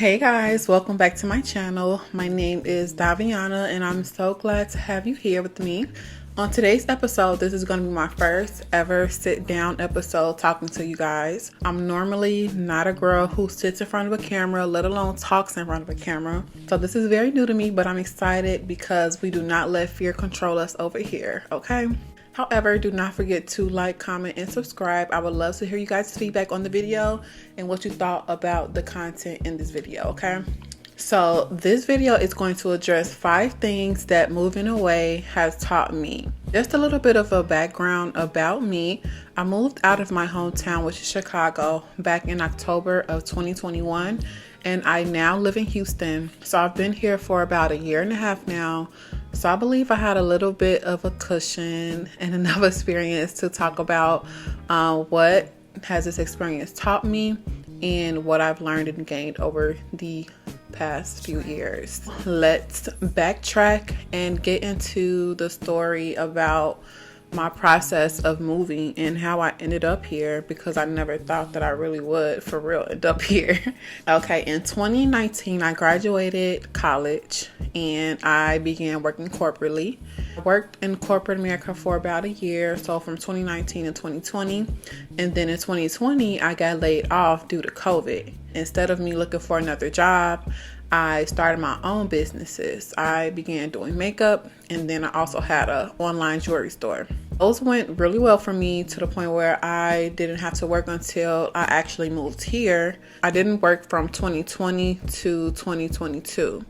Hey guys, welcome back to my channel. My name is Daviana and I'm so glad to have you here with me. On today's episode, this is going to be my first ever sit down episode talking to you guys. I'm normally not a girl who sits in front of a camera, let alone talks in front of a camera. So this is very new to me, but I'm excited because we do not let fear control us over here, okay? However, do not forget to like, comment, and subscribe. I would love to hear you guys' feedback on the video and what you thought about the content in this video, okay? So this video is going to address 5 things that moving away has taught me. Just a little bit of a background about me. I moved out of my hometown, which is Chicago, back in October of 2021, and I now live in Houston. So I've been here for about a year and a half now. So I believe I had a little bit of a cushion and enough experience to talk about what has this experience taught me and what I've learned and gained over the past few years. Let's backtrack and get into the story about my process of moving and how I ended up here, because I never thought that I really would for real end up here. Okay, in 2019 I graduated college and I began working corporately. I worked in corporate America for about a year, so from 2019 to 2020, and then in 2020 I got laid off due to COVID. Instead of me looking for another job, I started my own businesses. I began doing makeup, and then I also had an online jewelry store. Those went really well for me to the point where I didn't have to work until I actually moved here. I didn't work from 2020 to 2022.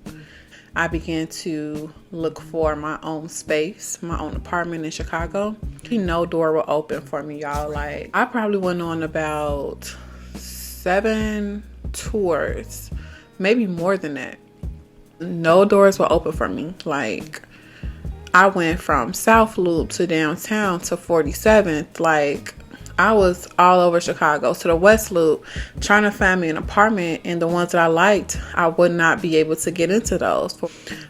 I began to look for my own space, my own apartment in Chicago. No door will open for me, y'all. Like, I probably went on about 7 tours, maybe more than that. No doors were open for me. Like, I went from South Loop to downtown to 47th. Like, I was all over Chicago to the West Loop trying to find me an apartment, and the ones that I liked, I would not be able to get into those.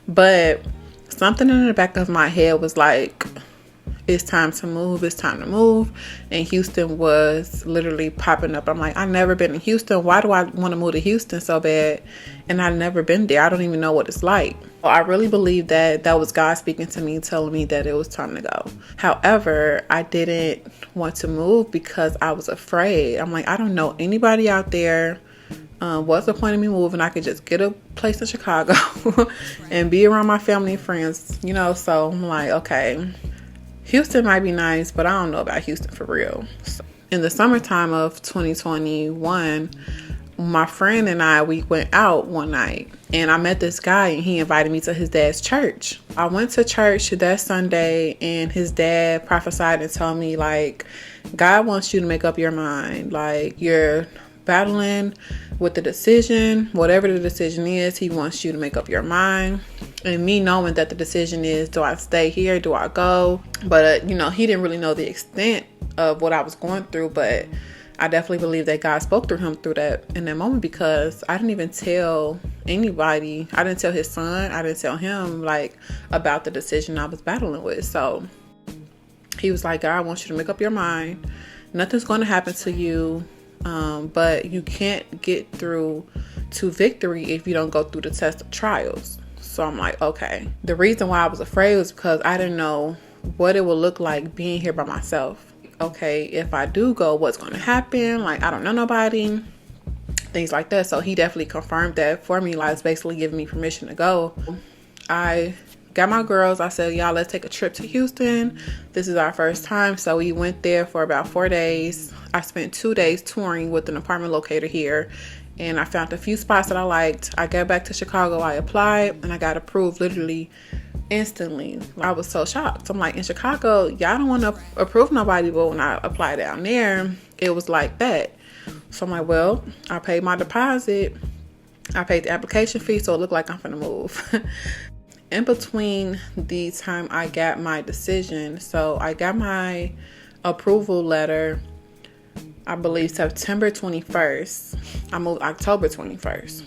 But something in the back of my head was like, it's time to move, it's time to move. And Houston was literally popping up. I'm like, I've never been in Houston. Why do I want to move to Houston so bad? And I've never been there. I don't even know what it's like. Well, I really believe that was God speaking to me, telling me that it was time to go. However, I didn't want to move because I was afraid. I'm like, I don't know anybody out there. What's the point of me moving? I could just get a place in Chicago and be around my family and friends, you know? So I'm like, okay, Houston might be nice, but I don't know about Houston for real. So in the summertime of 2021, my friend and I, we went out one night and I met this guy and he invited me to his dad's church. I went to church that Sunday and his dad prophesied and told me, like, God wants you to make up your mind. Like, you're battling with the decision, whatever the decision is, he wants you to make up your mind. And me knowing that the decision is, do I stay here? Do I go? But, you know, he didn't really know the extent of what I was going through, but I definitely believe that God spoke through him through that in that moment, because I didn't even tell anybody. I didn't tell his son. I didn't tell him, like, about the decision I was battling with. So he was like, God wants you to make up your mind. Nothing's going to happen to you. But you can't get through to victory if you don't go through the test of trials. So I'm like, okay. The reason why I was afraid was because I didn't know what it would look like being here by myself. Okay, if I do go, what's going to happen? Like, I don't know nobody, things like that. So he definitely confirmed that for me. Like, it's basically giving me permission to go. I got my girls. I said, y'all, let's take a trip to Houston. This is our first time. So we went there for about 4 days. I spent 2 days touring with an apartment locator here, and I found a few spots that I liked. I got back to Chicago. I applied and I got approved literally instantly. I was so shocked. I'm like, in Chicago, y'all don't want to approve nobody, but when I applied down there, it was like that. So I'm like, well, I paid my deposit. I paid the application fee, so it looked like I'm gonna move. In between the time I got my decision, so I got my approval letter, I believe September 21st. I moved October 21st.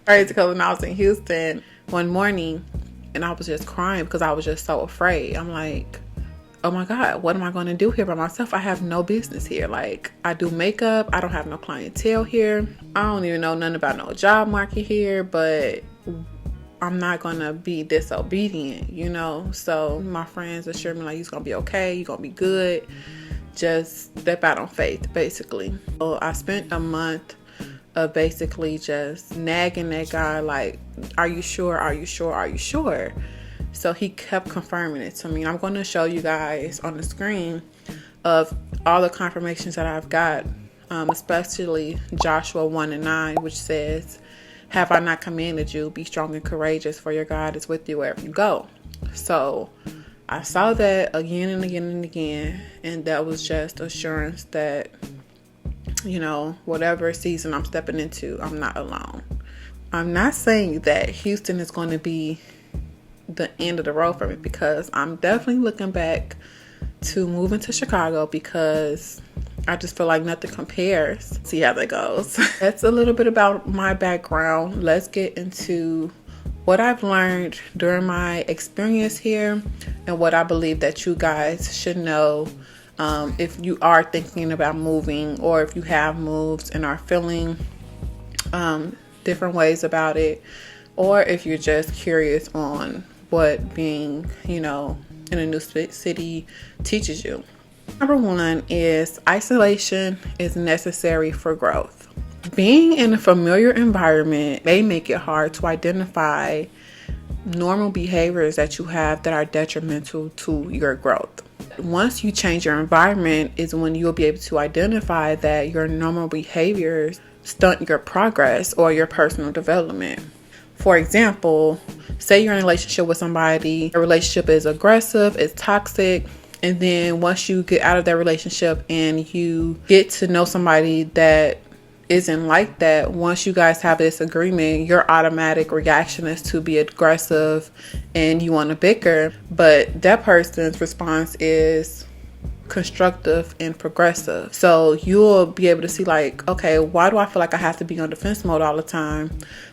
Crazy, because when I was in Houston one morning and I was just crying because I was just so afraid. I'm like, oh my God, what am I going to do here by myself? I have no business here. Like, I do makeup. I don't have no clientele here. I don't even know nothing about no job market here, but I'm not going to be disobedient, you know? So my friends assured me, like, you're going to be okay. You're going to be good. Just step out on faith, basically. So I spent a month of basically just nagging that guy, like, are you sure? Are you sure? Are you sure? So he kept confirming it to me. I'm going to show you guys on the screen of all the confirmations that I've got, especially Joshua 1:9, which says, have I not commanded you, be strong and courageous, for your God is with you wherever you go. So I saw that again and again and again, and that was just assurance that, you know, whatever season I'm stepping into, I'm not alone. I'm not saying that Houston is going to be the end of the road for me, because I'm definitely looking back to moving to Chicago, because I just feel like nothing compares. See how that goes. That's a little bit about my background. Let's get into what I've learned during my experience here and what I believe that you guys should know if you are thinking about moving, or if you have moved and are feeling different ways about it, or if you're just curious on what being, you know, in a new city teaches you. Number one is isolation is necessary for growth. Being in a familiar environment may make it hard to identify normal behaviors that you have that are detrimental to your growth. Once you change your environment is when you'll be able to identify that your normal behaviors stunt your progress or your personal development. For example, say you're in a relationship with somebody, a relationship is aggressive, it's toxic, and then once you get out of that relationship and you get to know somebody that isn't like that, once you guys have this agreement, your automatic reaction is to be aggressive and you want to bicker, but that person's response is constructive and progressive. So you'll be able to see, like, okay, why do I feel like I have to be on defense mode all the time?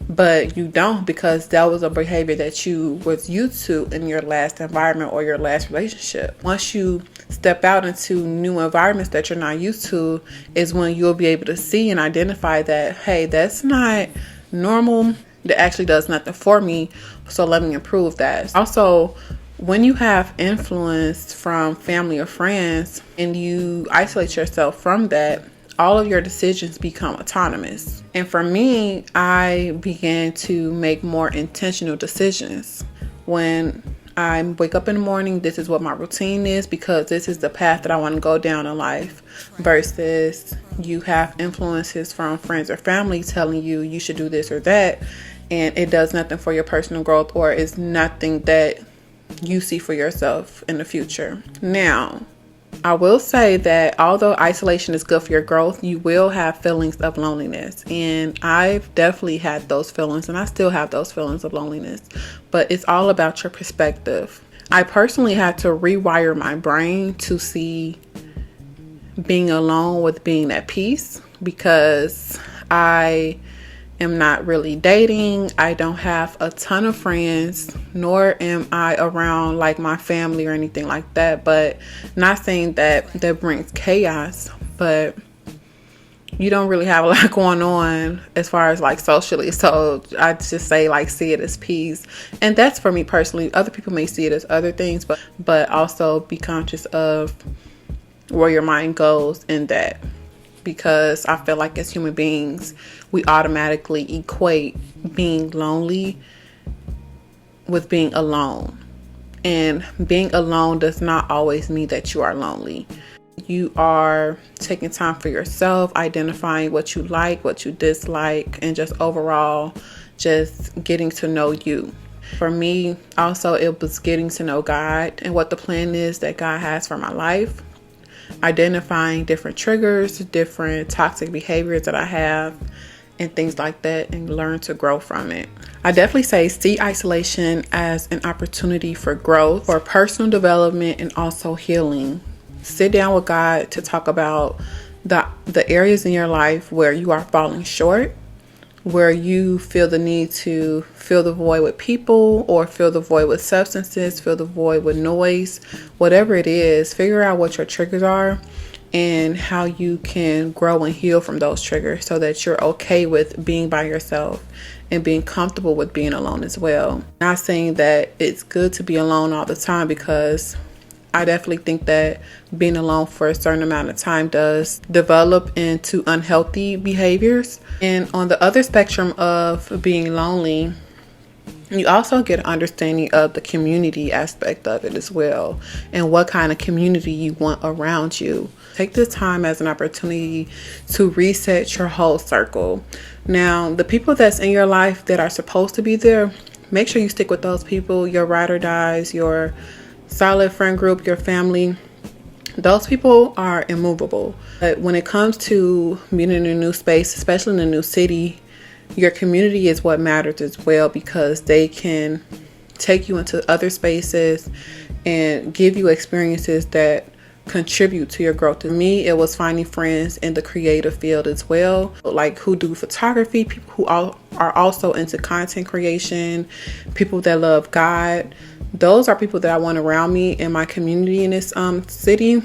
But you don't, because that was a behavior that you was used to in your last environment or your last relationship. Once you step out into new environments that you're not used to is when you'll be able to see and identify that, hey, that's not normal. That actually does nothing for me. So let me improve that. Also, when you have influence from family or friends and you isolate yourself from that, all of your decisions become autonomous. And for me, I began to make more intentional decisions. When I wake up in the morning, this is what my routine is, because this is the path that I want to go down in life, versus you have influences from friends or family telling you you should do this or that, and it does nothing for your personal growth, or is nothing that you see for yourself in the future. Now, I will say that although isolation is good for your growth, you will have feelings of loneliness. And I've definitely had those feelings, and I still have those feelings of loneliness. But it's all about your perspective. I personally had to rewire my brain to see being alone with being at peace, because I am not really dating. I don't have a ton of friends, nor am I around like my family or anything like that. But not saying that brings chaos, but you don't really have a lot going on as far as like socially. So I just say, like, see it as peace. And that's for me personally. Other people may see it as other things, but also be conscious of where your mind goes in that. Because I feel like as human beings, we automatically equate being lonely with being alone. And being alone does not always mean that you are lonely. You are taking time for yourself, identifying what you like, what you dislike, and just overall just getting to know you. For me, also, it was getting to know God and what the plan is that God has for my life. Identifying different triggers, different toxic behaviors that I have, and things like that, and learn to grow from it. I definitely say see isolation as an opportunity for growth, for personal development, and also healing. Sit down with God to talk about the areas in your life where you are falling short, where you feel the need to fill the void with people or fill the void with substances, fill the void with noise, whatever it is, figure out what your triggers are and how you can grow and heal from those triggers so that you're okay with being by yourself and being comfortable with being alone as well. Not saying that it's good to be alone all the time, because I definitely think that being alone for a certain amount of time does develop into unhealthy behaviors. And on the other spectrum of being lonely, you also get an understanding of the community aspect of it as well, and what kind of community you want around you. Take this time as an opportunity to reset your whole circle. Now, the people that's in your life that are supposed to be there, make sure you stick with those people, your ride or dies, your solid friend group, your family. Those people are immovable. But when it comes to being in a new space, especially in a new city, your community is what matters as well, because they can take you into other spaces and give you experiences that contribute to your growth. To me, it was finding friends in the creative field as well, like who do photography, people who are also into content creation, people that love God. Those are people that I want around me in my community in this city,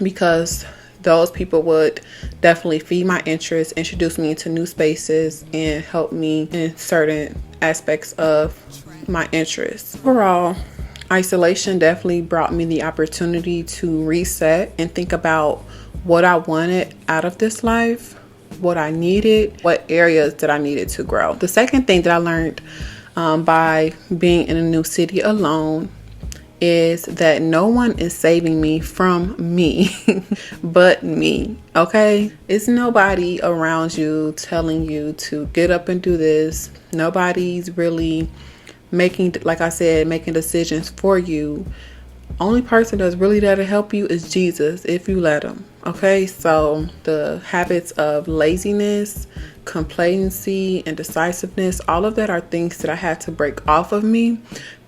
because those people would definitely feed my interest, introduce me into new spaces, and help me in certain aspects of my interests. Overall, isolation definitely brought me the opportunity to reset and think about what I wanted out of this life, what I needed, what areas that I needed to grow. The second thing that I learned by being in a new city alone is that no one is saving me from me but me. Okay, it's nobody around you telling you to get up and do this. Nobody's really making, like I said, making decisions for you. Only person that's really there to help you is Jesus, if you let him. Okay, so the habits of laziness, complacency, and decisiveness, all of that are things that I had to break off of me,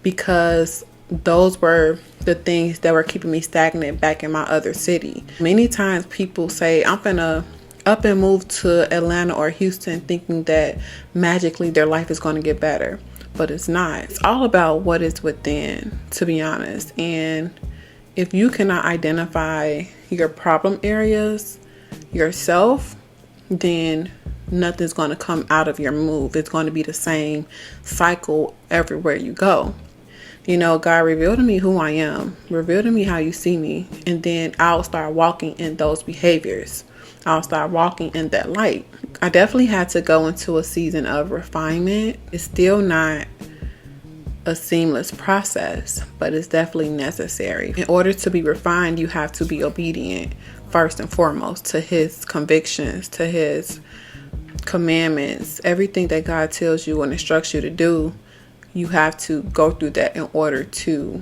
because those were the things that were keeping me stagnant back in my other city. Many times people say, I'm gonna up and move to Atlanta or Houston thinking that magically their life is going to get better. But it's not. It's all about what is within, to be honest. And if you cannot identify your problem areas yourself, then nothing's going to come out of your move. It's going to be the same cycle everywhere you go. You know, God, reveal to me who I am. Reveal to me how you see me. And then I'll start walking in those behaviors. I'll start walking in that light. I definitely had to go into a season of refinement. It's still not a seamless process, but it's definitely necessary. In order to be refined, you have to be obedient, first and foremost, to his convictions, to his commandments. Everything that God tells you and instructs you to do, you have to go through that in order to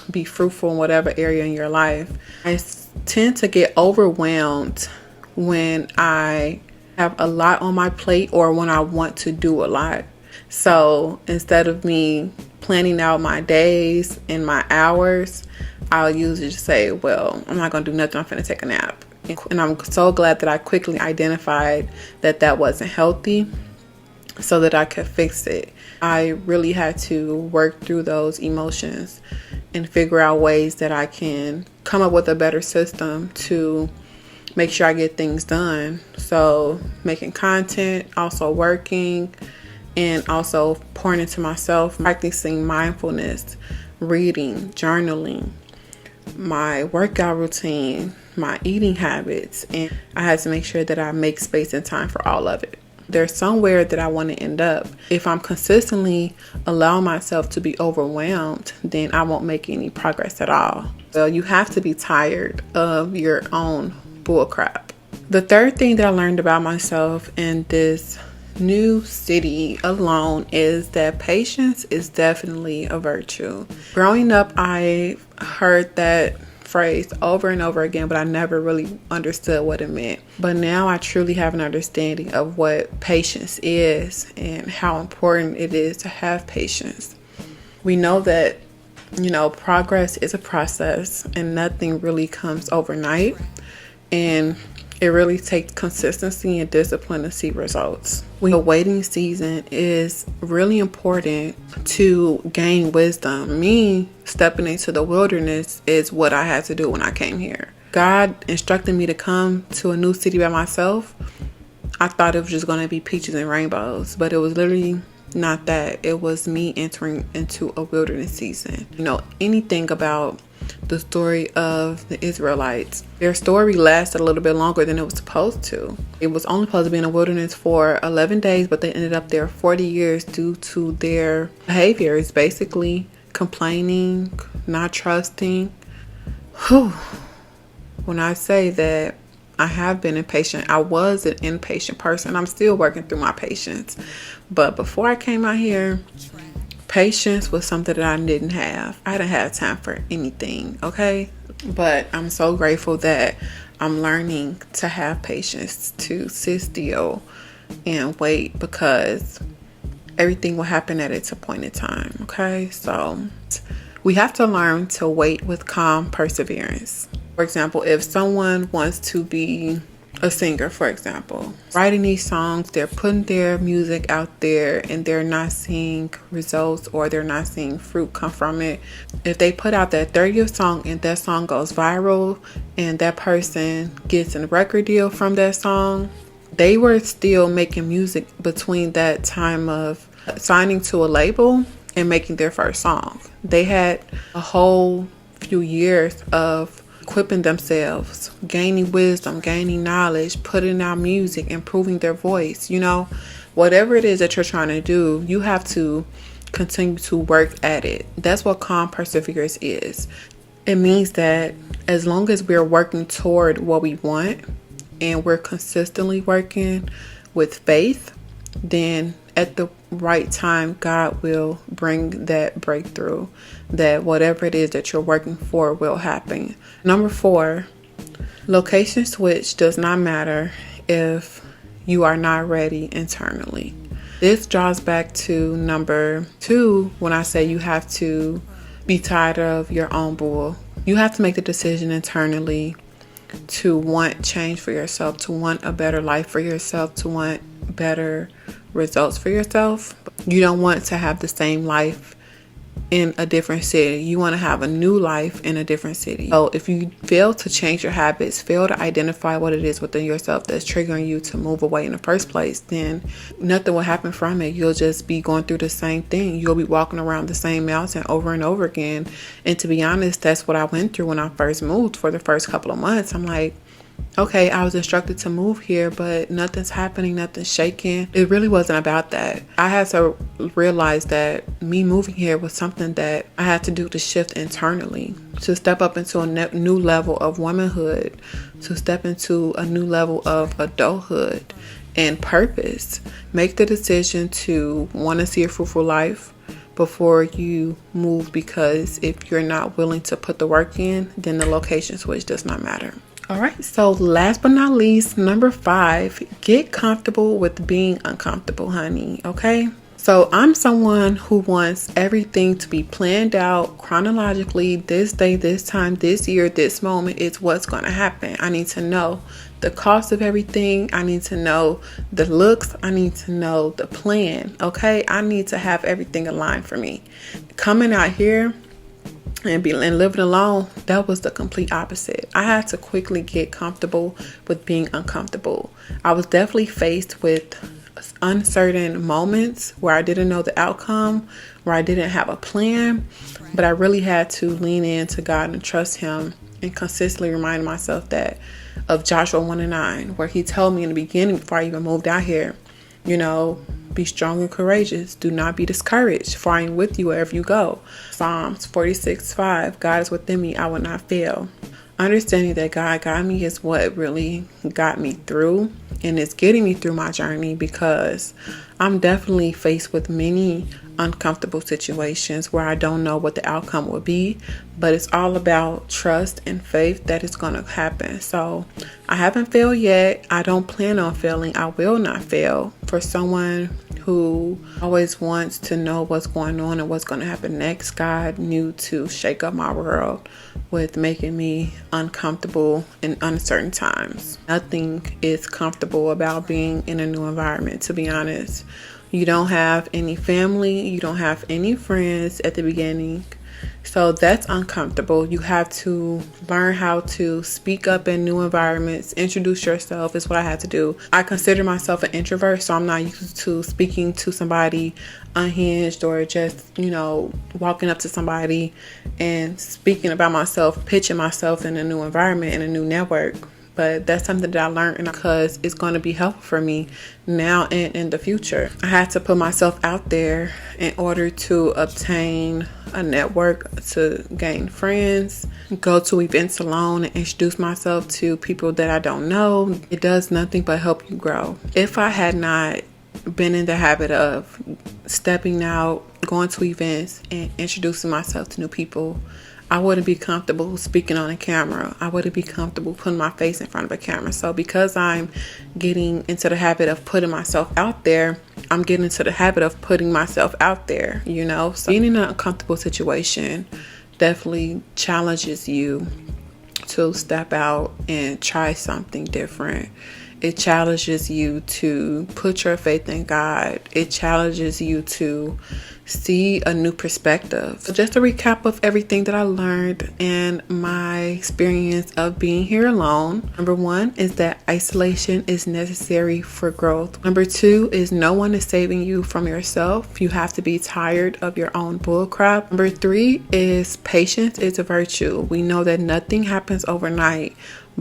be fruitful in whatever area in your life. I tend to get overwhelmed when I have a lot on my plate or when I want to do a lot. So instead of me planning out my days and my hours, I'll usually just say, well, I'm not going to do nothing. I'm going to take a nap. And I'm so glad that I quickly identified that that wasn't healthy so that I could fix it. I really had to work through those emotions and figure out ways that I can come up with a better system to make sure I get things done. So making content, also working, and also pouring into myself, practicing mindfulness, reading, journaling, my workout routine, my eating habits. And I had to make sure that I make space and time for all of it. There's somewhere that I want to end up. If I'm consistently allowing myself to be overwhelmed, then I won't make any progress at all. So you have to be tired of your own bullcrap. The third thing that I learned about myself in this new city alone is that patience is definitely a virtue. Growing up, I heard that phrase over and over again, but I never really understood what it meant. But now I truly have an understanding of what patience is and how important it is to have patience. We know that, progress is a process and nothing really comes overnight. And It really takes consistency and discipline to see results. The waiting season is really important to gain wisdom. Me stepping into the wilderness is what I had to do when I came here. God instructed me to come to a new city by myself. I thought it was just going to be peaches and rainbows, but it was literally not that. It was me entering into a wilderness season. Anything about the story of the Israelites, their story lasted a little bit longer than it was supposed to. It was only supposed to be in the wilderness for 11 days, but they ended up there 40 years due to their behaviors, basically complaining, not trusting. Whew. When I say that I have been impatient, I was an impatient person. I'm still working through my patience. But before I came out here, patience was something that I didn't have. I didn't have time for anything, okay? But I'm so grateful that I'm learning to have patience, to sit still and wait, because everything will happen at its appointed time, okay? So we have to learn to wait with calm perseverance. For example, if someone wants to be a singer, for example, writing these songs, they're putting their music out there and they're not seeing results, or they're not seeing fruit come from it. If they put out that 30th song and that song goes viral and that person gets a record deal from that song, they were still making music between that time of signing to a label and making their first song. They had a whole few years of equipping themselves, gaining wisdom, gaining knowledge, putting out music, improving their voice. Whatever it is that you're trying to do, you have to continue to work at it. That's what calm perseverance is. It means that as long as we're working toward what we want and we're consistently working with faith, then at the right time, God will bring that breakthrough, that whatever it is that you're working for will happen. Number 4, location switch does not matter if you are not ready internally. This draws back to number 2, when I say you have to be tired of your own bull. You have to make the decision internally to want change for yourself, to want a better life for yourself, to want better results for yourself. You don't want to have the same life in a different city. You want to have a new life in a different city. So if you fail to change your habits, fail to identify what it is within yourself that's triggering you to move away in the first place, then nothing will happen from it. You'll just be going through the same thing. You'll be walking around the same mountain over and over again. And to be honest, that's what I went through when I first moved. For the first couple of months, I'm like, okay, I was instructed to move here, but nothing's happening, nothing's shaking. It really wasn't about that. I had to realize that me moving here was something that I had to do to shift internally, to step up into a new level of womanhood, to step into a new level of adulthood and purpose. Make the decision to want to see a fruitful life before you move, because if you're not willing to put the work in, then the location switch does not matter. All right, so last but not least, number 5, get comfortable with being uncomfortable, honey, okay? So I'm someone who wants everything to be planned out chronologically. This day, this time, this year, this moment is what's going to happen. I need to know the cost of everything. I need to know the looks. I need to know the plan, okay? I need to have everything aligned for me. Coming out here and living alone, that was the complete opposite. I had to quickly get comfortable with being uncomfortable. I was definitely faced with uncertain moments where I didn't know the outcome, where I didn't have a plan, but I really had to lean into God and trust Him, and consistently remind myself that of Joshua 1:9, where He told me in the beginning, before I even moved out here, be strong and courageous. Do not be discouraged, for I am with you wherever you go. Psalms 46:5, God is within me, I will not fail. Understanding that God got me is what really got me through, and it's getting me through my journey, because I'm definitely faced with many uncomfortable situations where I don't know what the outcome will be, but it's all about trust and faith that it's going to happen. So I haven't failed yet. I don't plan on failing. I will not fail. For someone who always wants to know what's going on and what's going to happen next. God knew to shake up my world with making me uncomfortable in uncertain times. Nothing is comfortable about being in a new environment, to be honest. You don't have any family, you don't have any friends at the beginning. So that's uncomfortable. You have to learn how to speak up in new environments. Introduce yourself is what I had to do. I consider myself an introvert, so I'm not used to speaking to somebody unhinged or just, walking up to somebody and speaking about myself, pitching myself in a new environment, in a new network. But that's something that I learned because it's going to be helpful for me now and in the future. I had to put myself out there in order to obtain a network, to gain friends, go to events alone and introduce myself to people that I don't know. It does nothing but help you grow. If I had not been in the habit of stepping out, going to events and introducing myself to new people, I wouldn't be comfortable speaking on a camera. I wouldn't be comfortable putting my face in front of a camera. So because I'm getting into the habit of putting myself out there, I'm getting into the habit of putting myself out there, So being in an uncomfortable situation definitely challenges you to step out and try something different. It challenges you to put your faith in God. It challenges you to see a new perspective. So just a recap of everything that I learned and my experience of being here alone. Number 1 is that isolation is necessary for growth. Number 2 is no one is saving you from yourself. You have to be tired of your own bullcrap. Number 3 is patience is a virtue. We know that nothing happens overnight,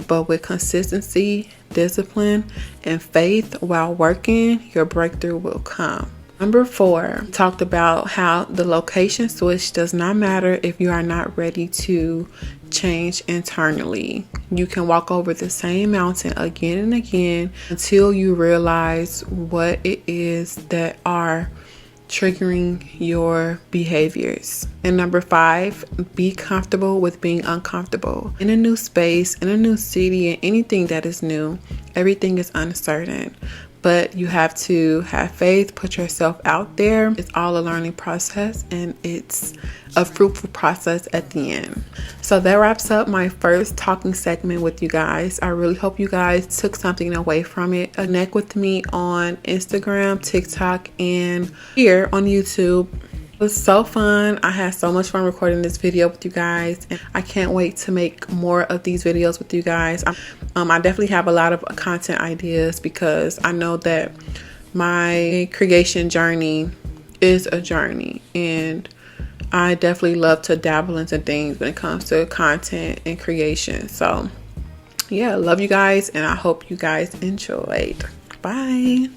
but with consistency, discipline, and faith while working, your breakthrough will come. Number 4, talked about how the location switch does not matter if you are not ready to change internally. You can walk over the same mountain again and again until you realize what it is that are triggering your behaviors. And number 5, be comfortable with being uncomfortable. In a new space, in a new city, and anything that is new, everything is uncertain. But you have to have faith, put yourself out there. It's all a learning process and it's a fruitful process at the end. So that wraps up my first talking segment with you guys. I really hope you guys took something away from it. Connect with me on Instagram, TikTok, and here on YouTube. It was so fun. I had so much fun recording this video with you guys, and I can't wait to make more of these videos with you guys. I definitely have a lot of content ideas because I know that my creation journey is a journey, and I definitely love to dabble into things when it comes to content and creation. So yeah, love you guys, and I hope you guys enjoyed. Bye.